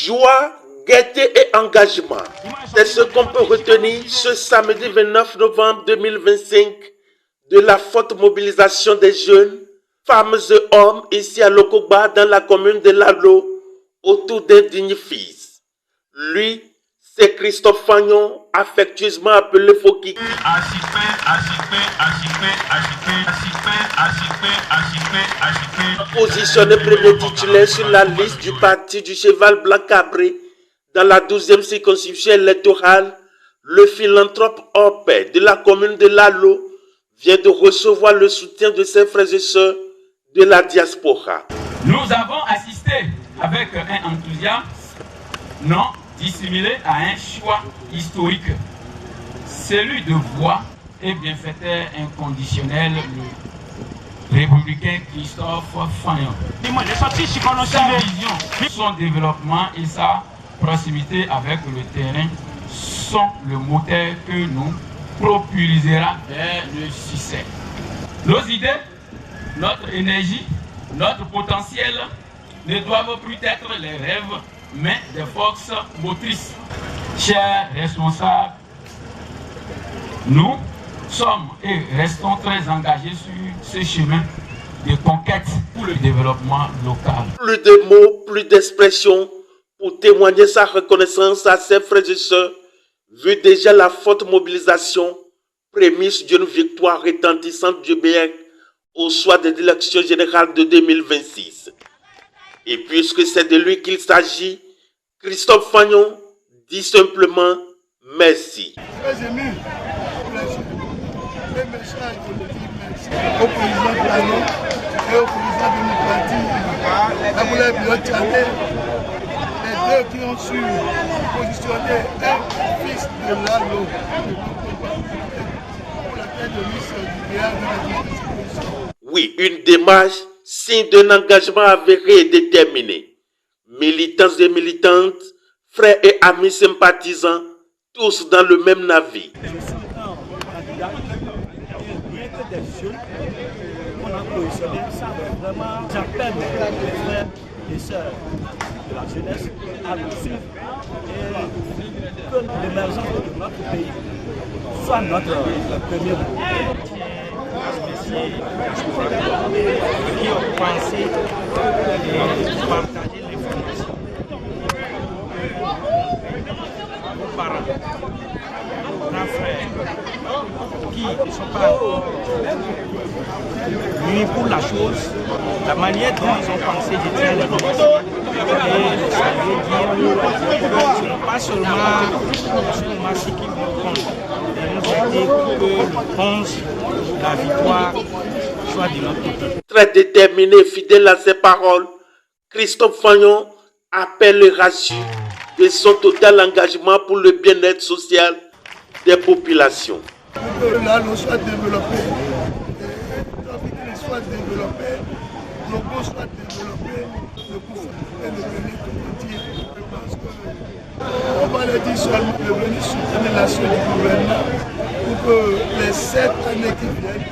Joie, gaieté et engagement. C'est ce qu'on peut retenir ce samedi 29 novembre 2025 de la forte mobilisation des jeunes, femmes et hommes ici à Lokoba dans la commune de Lalo autour d'un digne fils. Lui, c'est Christophe Fagnon, affectueusement appelé Fokiki. Positionné premier titulaire sur la liste du parti du cheval blanc cabré dans la 12e circonscription électorale, le philanthrope hors pair de la commune de Lalo vient de recevoir le soutien de ses frères et sœurs de la diaspora. Nous avons assisté avec un enthousiasme non dissimulé à un choix historique, celui de voir et bienfaiteur inconditionnel le républicain Christophe Fagnon. Sa vision, son développement et sa proximité avec le terrain sont le moteur que nous propulsera vers le succès. Nos idées, notre énergie, notre potentiel ne doivent plus être les rêves, mais des forces motrices. Chers responsables, nous sommes et restons très engagés sur ce chemin de conquête pour le développement local. Plus de mots, plus d'expressions pour témoigner sa reconnaissance à ses frères et sœurs, vu déjà la forte mobilisation, prémisse d'une victoire retentissante du BEC au soir des élections générales de 2026. Et puisque c'est de lui qu'il s'agit, Christophe Fagnon dit simplement merci. Très ému, le message de dire merci au président Fagnon et au président démocratique Aboulaye Biotchane, les deux qui ont su positionner un fils de Lalo pour la tête de liste du BA de la distribution. Oui, une démarche signe d'un engagement avéré et déterminé. Militants et militantes, frères et amis sympathisants, tous dans le même navire. Je suis un candidat, bien que des jeunes qu'on a positionné, ça vraiment, j'appelle les frères et sœurs de la jeunesse à nous suivre et que l'émergence de notre pays soit notre premier but. Qui ont pensé de partager l'information. Nos parents, nos grands frères, qui ne sont pas encore venus pour la chose, la manière dont ils ont pensé, je tiens les remercier et ça veut dire que ce n'est pas seulement ce qui me compte. Et nous avons dit que le 11, la victoire soit de notre côté. Très déterminé et fidèle à ses paroles, Christophe Fagnon appelle le rassure de son total engagement pour le bien-être social des populations. Pour que Lalo soit développé, soit développé, Logo soit développé, le Koufou et le Bénin tout entier. Je pense qu'on va le dire seulement de venir soutenir l'action du gouvernement pour que les 7 années qui viennent,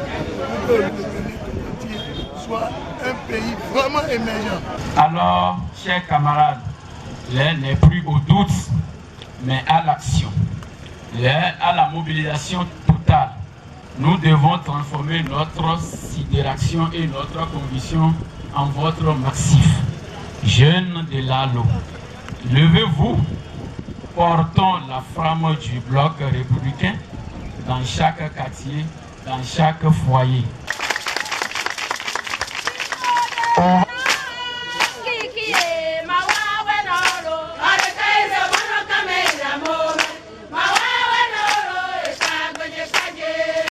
pour que le Bénin tout entier soit un pays vraiment émergent. Alors, chers camarades, l'heure n'est plus au doute, mais à l'action. L'heure à la mobilisation totale. Nous devons transformer notre sidération et notre conviction en votre massif. Jeunes de Lalo, levez-vous, portons la flamme du bloc républicain dans chaque quartier, dans chaque foyer.